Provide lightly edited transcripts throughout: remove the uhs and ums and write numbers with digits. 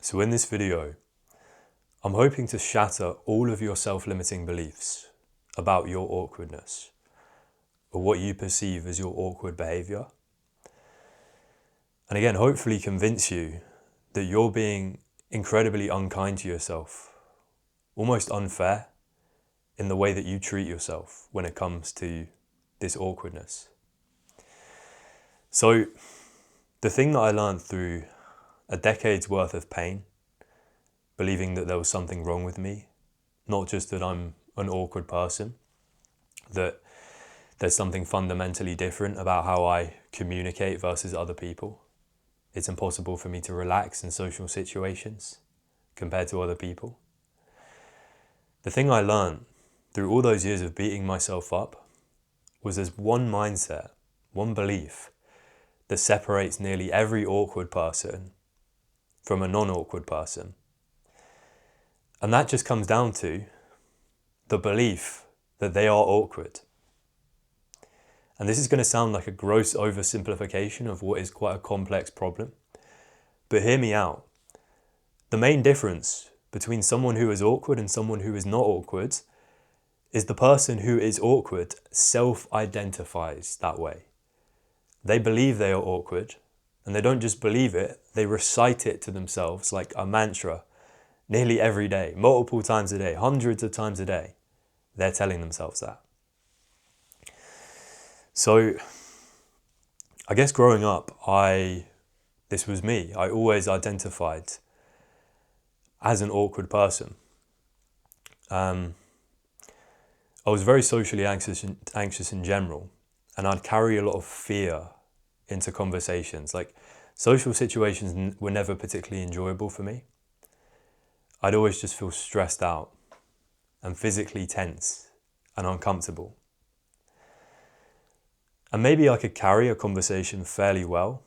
So in this video, I'm hoping to shatter all of your self-limiting beliefs about your awkwardness or what you perceive as your awkward behavior. And again, hopefully convince you that you're being incredibly unkind to yourself, almost unfair in the way that you treat yourself when it comes to this awkwardness. So the thing that I learned through a decade's worth of pain, believing that there was something wrong with me, not just that I'm an awkward person, that there's something fundamentally different about how I communicate versus other people. It's impossible for me to relax in social situations compared to other people. The thing I learned through all those years of beating myself up was there's one mindset, one belief that separates nearly every awkward person from a non-awkward person. And that just comes down to the belief that they are awkward. And this is going to sound like a gross oversimplification of what is quite a complex problem. But hear me out. The main difference between someone who is awkward and someone who is not awkward is the person who is awkward self-identifies that way. They believe they are awkward, and they don't just believe it, they recite it to themselves like a mantra nearly every day, multiple times a day, hundreds of times a day. They're telling themselves that. So I guess growing up, this was me. I always identified as an awkward person. I was very socially anxious in general, and I'd carry a lot of fear into conversations. Like, social situations were never particularly enjoyable for me. I'd always just feel stressed out and physically tense and uncomfortable. And maybe I could carry a conversation fairly well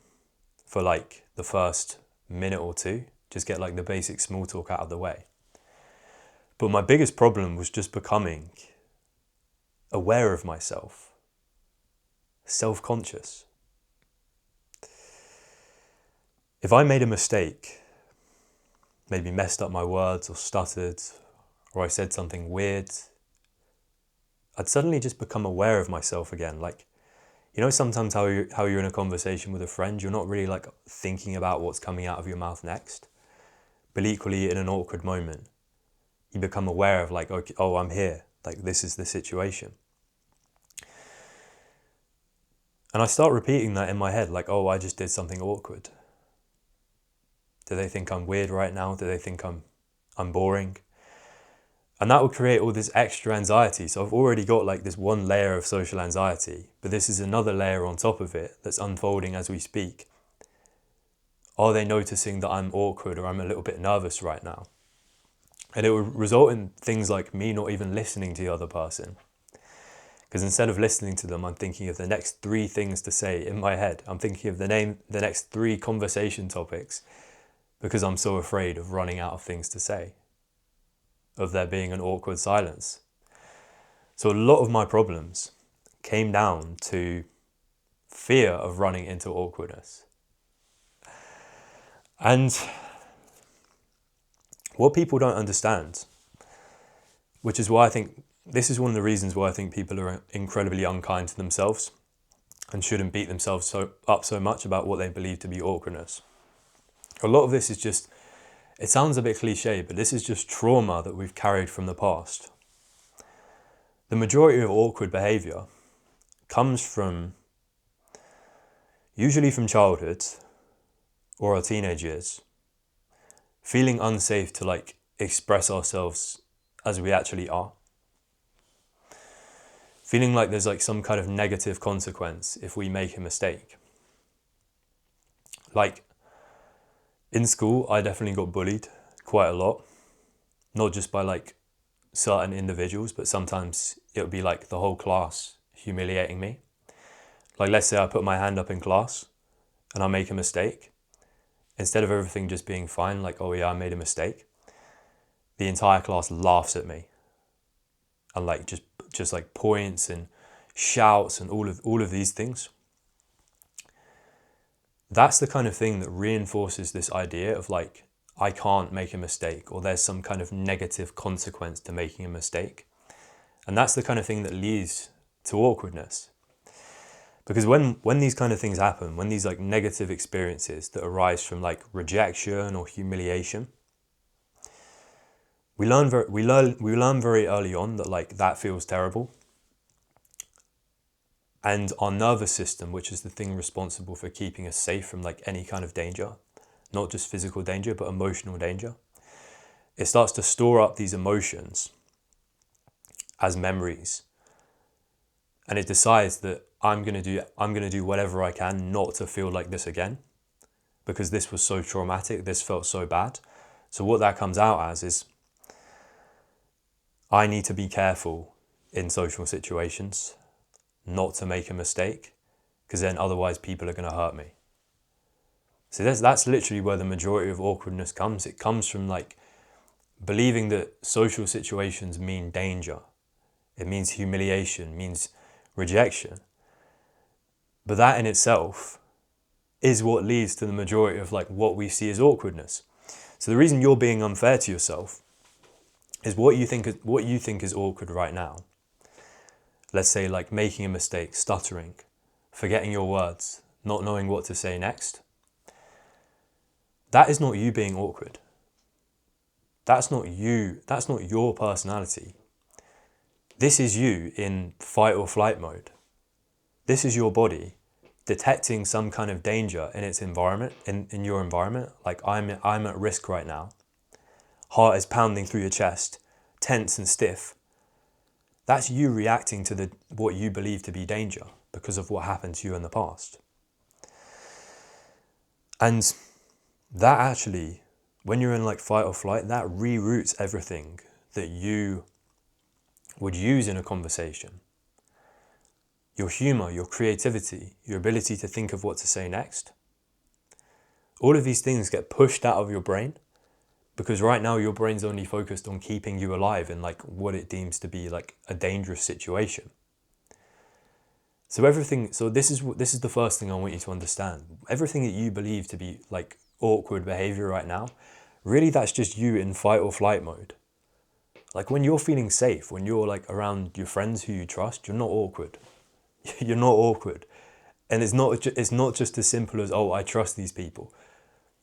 for like the first minute or two, just get like the basic small talk out of the way. But my biggest problem was just becoming aware of myself, self-conscious. If I made a mistake, maybe messed up my words or stuttered, or I said something weird, I'd suddenly just become aware of myself again. Like, you know, sometimes how you're in a conversation with a friend, you're not really like thinking about what's coming out of your mouth next. But equally, in an awkward moment, you become aware of like, okay, oh, I'm here. Like, this is the situation. And I start repeating that in my head, like, oh, I just did something awkward. Do they think I'm weird right now? Do they think I'm boring? And that would create all this extra anxiety. So I've already got like this one layer of social anxiety, but this is another layer on top of it that's unfolding as we speak. Are they noticing that I'm awkward or I'm a little bit nervous right now? And it would result in things like me not even listening to the other person. Because instead of listening to them, I'm thinking of the next 3 things to say in my head. I'm thinking of the next 3 conversation topics because I'm so afraid of running out of things to say, of there being an awkward silence. So a lot of my problems came down to fear of running into awkwardness. And what people don't understand, which is why I think this is one of the reasons why I think people are incredibly unkind to themselves and shouldn't beat themselves up so much about what they believe to be awkwardness. A lot of this is just, it sounds a bit cliche, but this is just trauma that we've carried from the past. The majority of awkward behavior comes usually from childhood or our teenage years, feeling unsafe to like express ourselves as we actually are. Feeling like there's like some kind of negative consequence if we make a mistake. Like, in school, I definitely got bullied quite a lot. Not just by like certain individuals, but sometimes it would be like the whole class humiliating me. Like, let's say I put my hand up in class and I make a mistake. Instead of everything just being fine, like, oh yeah, I made a mistake, the entire class laughs at me. And like just like points and shouts and all of these things. That's the kind of thing that reinforces this idea of like, I can't make a mistake, or there's some kind of negative consequence to making a mistake. And that's the kind of thing that leads to awkwardness. Because when these kind of things happen, when these like negative experiences that arise from like rejection or humiliation, we learn very early on that like that feels terrible. And our nervous system, which is the thing responsible for keeping us safe from like any kind of danger, not just physical danger, but emotional danger, it starts to store up these emotions as memories. And it decides that I'm gonna do whatever I can not to feel like this again, because this was so traumatic, this felt so bad. So what that comes out as is, I need to be careful in social situations, not to make a mistake, because then otherwise people are going to hurt me. So that's literally where the majority of awkwardness comes. It comes from like believing that social situations mean danger. It means humiliation, means rejection. But that in itself is what leads to the majority of like what we see as awkwardness. So the reason you're being unfair to yourself is what you think is awkward right now. Let's say like making a mistake, stuttering, forgetting your words, not knowing what to say next. That is not you being awkward. That's not you. That's not your personality. This is you in fight or flight mode. This is your body detecting some kind of danger in its environment, in your environment. Like I'm at risk right now. Heart is pounding through your chest, tense and stiff. That's you reacting to what you believe to be danger because of what happened to you in the past. And that actually, when you're in like fight or flight, that reroutes everything that you would use in a conversation. Your humor, your creativity, your ability to think of what to say next. All of these things get pushed out of your brain because right now your brain's only focused on keeping you alive in like what it deems to be like a dangerous situation. So this is the first thing I want you to understand. Everything that you believe to be like awkward behavior right now, really that's just you in fight or flight mode. Like when you're feeling safe, when you're like around your friends who you trust, you're not awkward. You're not awkward. And it's not just as simple as, oh, I trust these people.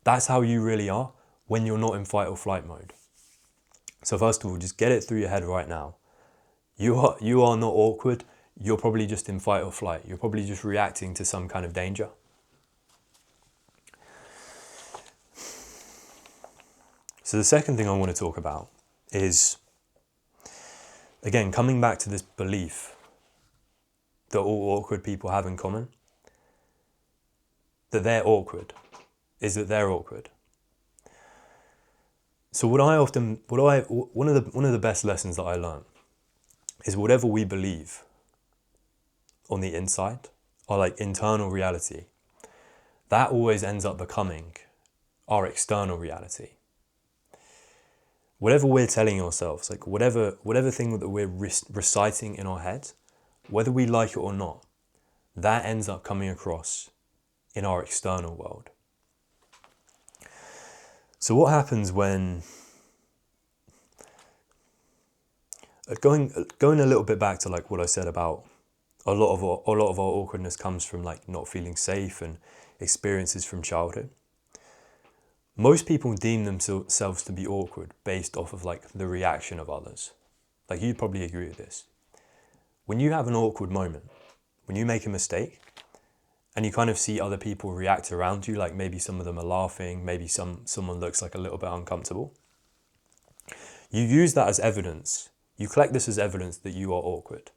That's how you really are when you're not in fight or flight mode. So first of all, just get it through your head right now. You are not awkward. You're probably just in fight or flight. You're probably just reacting to some kind of danger. So the second thing I want to talk about is, again, coming back to this belief that all awkward people have in common, that they're awkward, is that they're awkward. So one of the best lessons that I learned is whatever we believe on the inside, our like internal reality, that always ends up becoming our external reality. Whatever we're telling ourselves, like whatever thing that we're reciting in our head, whether we like it or not, that ends up coming across in our external world. So what happens when, going a little bit back to like what I said about a lot of our awkwardness comes from like not feeling safe and experiences from childhood. Most people deem themselves to be awkward based off of like the reaction of others. Like you'd probably agree with this. When you have an awkward moment, when you make a mistake and you kind of see other people react around you, like maybe some of them are laughing, maybe someone looks like a little bit uncomfortable, you use that as evidence. You collect this as evidence that you are awkward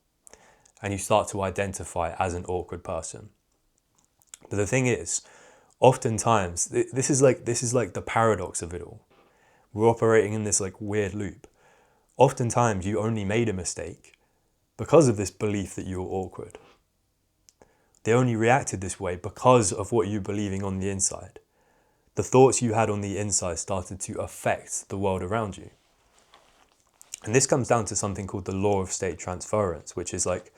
and you start to identify as an awkward person. But the thing is, oftentimes, this is like the paradox of it all. We're operating in this like weird loop. Oftentimes you only made a mistake because of this belief that you were awkward. They only reacted this way because of what you're believing on the inside. The thoughts you had on the inside started to affect the world around you. And this comes down to something called the law of state transference, which is like,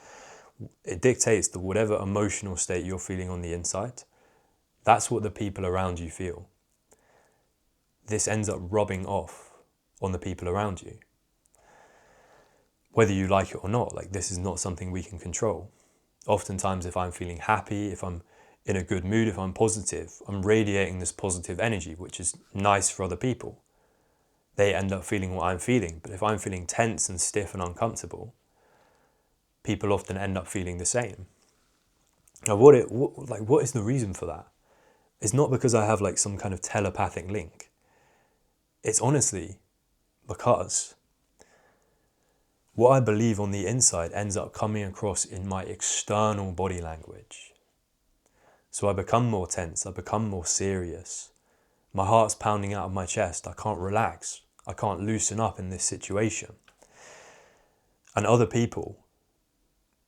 it dictates that whatever emotional state you're feeling on the inside, that's what the people around you feel. this ends up rubbing off on the people around you. Whether you like it or not, like, this is not something we can control. Oftentimes, if I'm feeling happy, if I'm in a good mood, if I'm positive, I'm radiating this positive energy, which is nice for other people. They end up feeling what I'm feeling. But if I'm feeling tense and stiff and uncomfortable, people often end up feeling the same. Now, what is the reason for that? It's not because I have like some kind of telepathic link. It's honestly because what I believe on the inside ends up coming across in my external body language. So I become more tense, I become more serious. My heart's pounding out of my chest, I can't relax, I can't loosen up in this situation. And other people,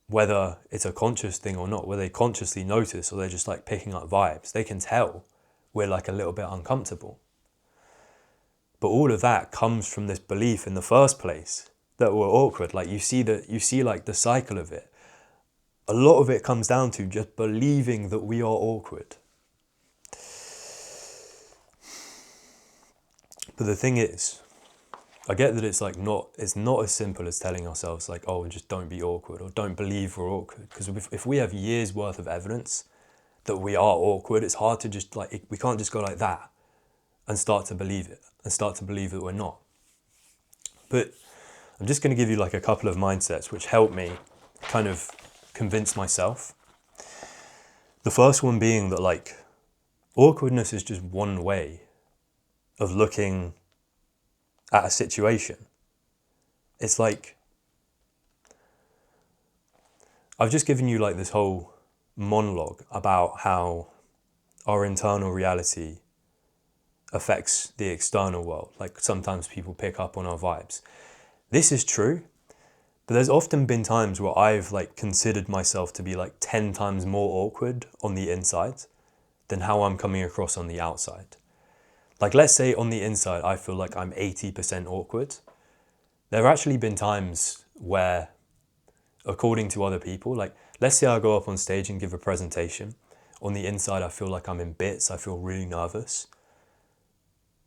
whether it's a conscious thing or not, whether they consciously notice or they're just like picking up vibes, they can tell we're like a little bit uncomfortable. But all of that comes from this belief in the first place that we're awkward. Like you see like the cycle of it. A lot of it comes down to just believing that we are awkward. But the thing is, I get that it's not as simple as telling ourselves like, oh, just don't be awkward or don't believe we're awkward. Because if we have years worth of evidence that we are awkward, it's hard to just like, we can't just go like that and start to believe it and start to believe that we're not. But I'm just going to give you like a couple of mindsets which help me kind of convince myself. The first one being that like awkwardness is just one way of looking at a situation. It's like, I've just given you like this whole monologue about how our internal reality affects the external world. Like sometimes people pick up on our vibes. This is true, but there's often been times where I've like considered myself to be like 10 times more awkward on the inside than how I'm coming across on the outside. Like let's say on the inside, I feel like I'm 80% awkward. There have actually been times where, according to other people, like let's say I go up on stage and give a presentation. On the inside, I feel like I'm in bits. I feel really nervous.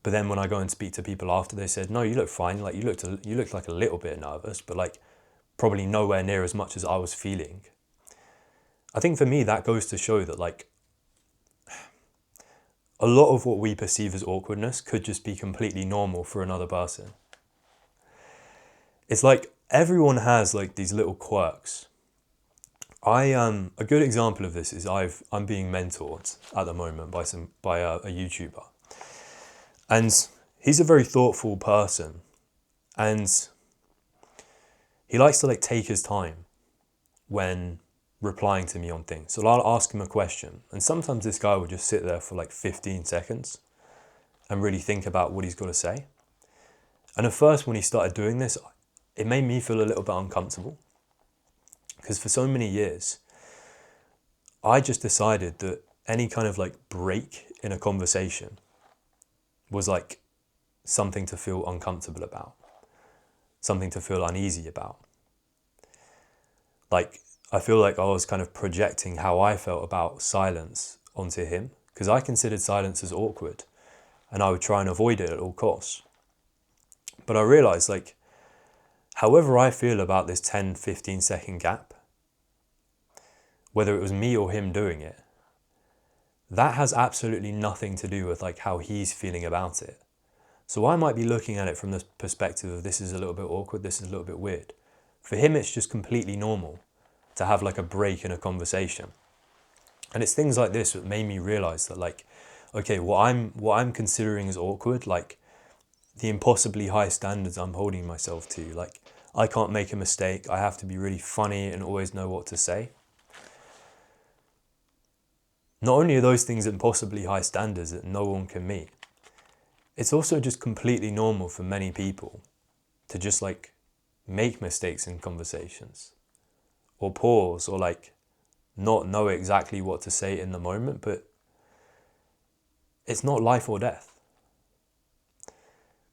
But then when I go and speak to people after, they said, no, you look fine. Like you looked like a little bit nervous, but like probably nowhere near as much as I was feeling. I think for me, that goes to show that like a lot of what we perceive as awkwardness could just be completely normal for another person. It's like everyone has like these little quirks. A good example of this is I'm being mentored at the moment by a YouTuber. And he's a very thoughtful person, and he likes to like take his time when replying to me on things. So I'll ask him a question, and sometimes this guy will just sit there for like 15 seconds and really think about what he's got to say. And at first when he started doing this, it made me feel a little bit uncomfortable, because for so many years, I just decided that any kind of like break in a conversation was like something to feel uncomfortable about, something to feel uneasy about. Like, I feel like I was kind of projecting how I felt about silence onto him, because I considered silence as awkward and I would try and avoid it at all costs. But I realized like, however I feel about this 10, 15 second gap, whether it was me or him doing it, that has absolutely nothing to do with like how he's feeling about it. So I might be looking at it from the perspective of this is a little bit awkward, this is a little bit weird. For him, it's just completely normal to have like a break in a conversation. And it's things like this that made me realize that like, okay, what I'm considering as awkward, like the impossibly high standards I'm holding myself to, like I can't make a mistake, I have to be really funny and always know what to say. Not only are those things impossibly high standards that no one can meet, it's also just completely normal for many people to just like make mistakes in conversations or pause or like not know exactly what to say in the moment, but it's not life or death.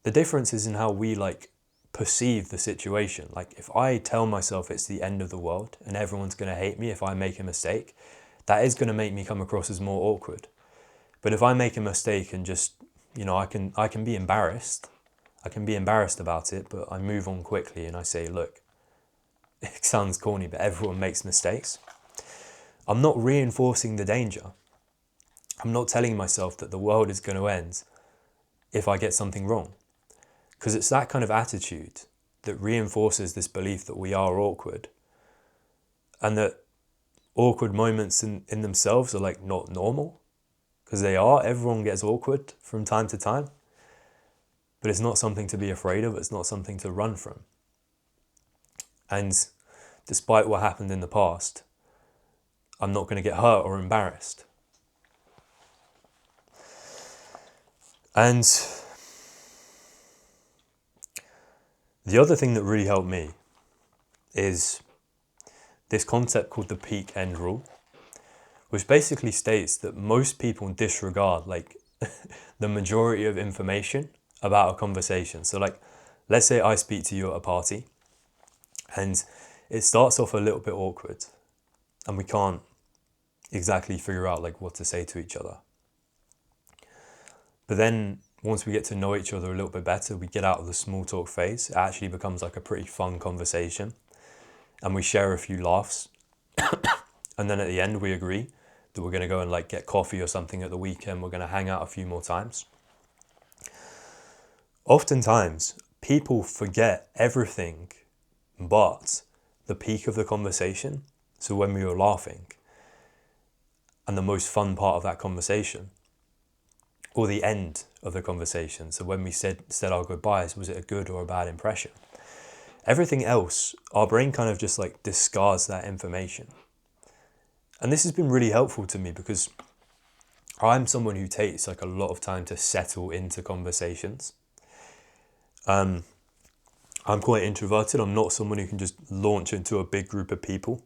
The difference is in how we like perceive the situation. Like if I tell myself it's the end of the world and everyone's going to hate me if I make a mistake, that is going to make me come across as more awkward. But if I make a mistake and just I can be embarrassed. I can be embarrassed about it, but I move on quickly and I say, look, it sounds corny, but everyone makes mistakes. I'm not reinforcing the danger. I'm not telling myself that the world is going to end if I get something wrong. Because it's that kind of attitude that reinforces this belief that we are awkward, and that awkward moments in themselves are like not normal, because they are. Everyone gets awkward from time to time, but it's not something to be afraid of. It's not something to run from. And despite what happened in the past, I'm not going to get hurt or embarrassed. And the other thing that really helped me is this concept called the peak end rule, which basically states that most people disregard like the majority of information about a conversation. So like, let's say I speak to you at a party and it starts off a little bit awkward and we can't exactly figure out like what to say to each other. But then once we get to know each other a little bit better, we get out of the small talk phase. It actually becomes like a pretty fun conversation and we share a few laughs. And then at the end we agree that we're going to go and like get coffee or something at the weekend. We're going to hang out a few more times. Oftentimes people forget everything but the peak of the conversation. So when we were laughing and the most fun part of that conversation, or the end of the conversation. So when we said our goodbyes, was it a good or a bad impression? Everything else, our brain kind of just like discards that information. And this has been really helpful to me because I'm someone who takes like a lot of time to settle into conversations. I'm quite introverted. I'm not someone who can just launch into a big group of people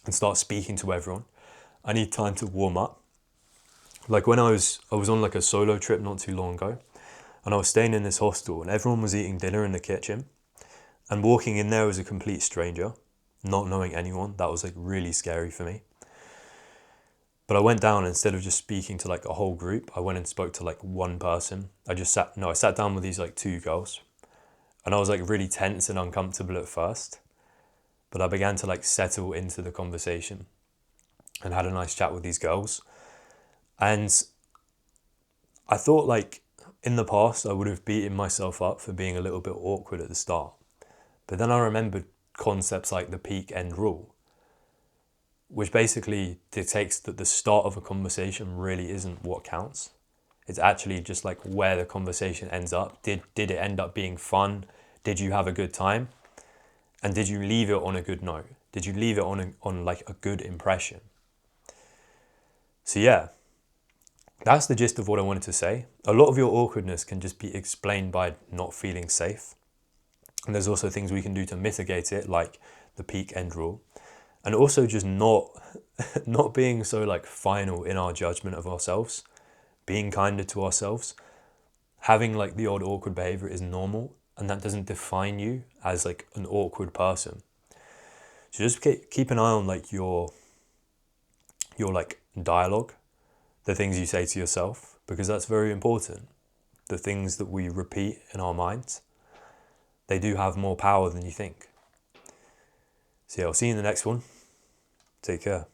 and start speaking to everyone. I need time to warm up. Like when I was on like a solo trip not too long ago, and I was staying in this hostel and everyone was eating dinner in the kitchen, and walking in there as a complete stranger, not knowing anyone. That was like really scary for me. But I went down, instead of just speaking to like a whole group, I went and spoke to like one person. I sat down with these like two girls, and I was like really tense and uncomfortable at first, but I began to like settle into the conversation and had a nice chat with these girls. And I thought like in the past I would have beaten myself up for being a little bit awkward at the start. But then I remembered concepts like the peak end rule, which basically dictates that the start of a conversation really isn't what counts. It's actually just like where the conversation ends up. Did it end up being fun? Did you have a good time? And did you leave it on a good note? Did you leave it on like a good impression? So yeah, that's the gist of what I wanted to say. A lot of your awkwardness can just be explained by not feeling safe. And there's also things we can do to mitigate it, like the peak end rule. And also just not being so like final in our judgment of ourselves, being kinder to ourselves. Having like the odd awkward behavior is normal, and that doesn't define you as like an awkward person. So just keep an eye on like your like dialogue, the things you say to yourself, because that's very important. The things that we repeat in our minds, they do have more power than you think. So yeah, I'll see you in the next one. Take care.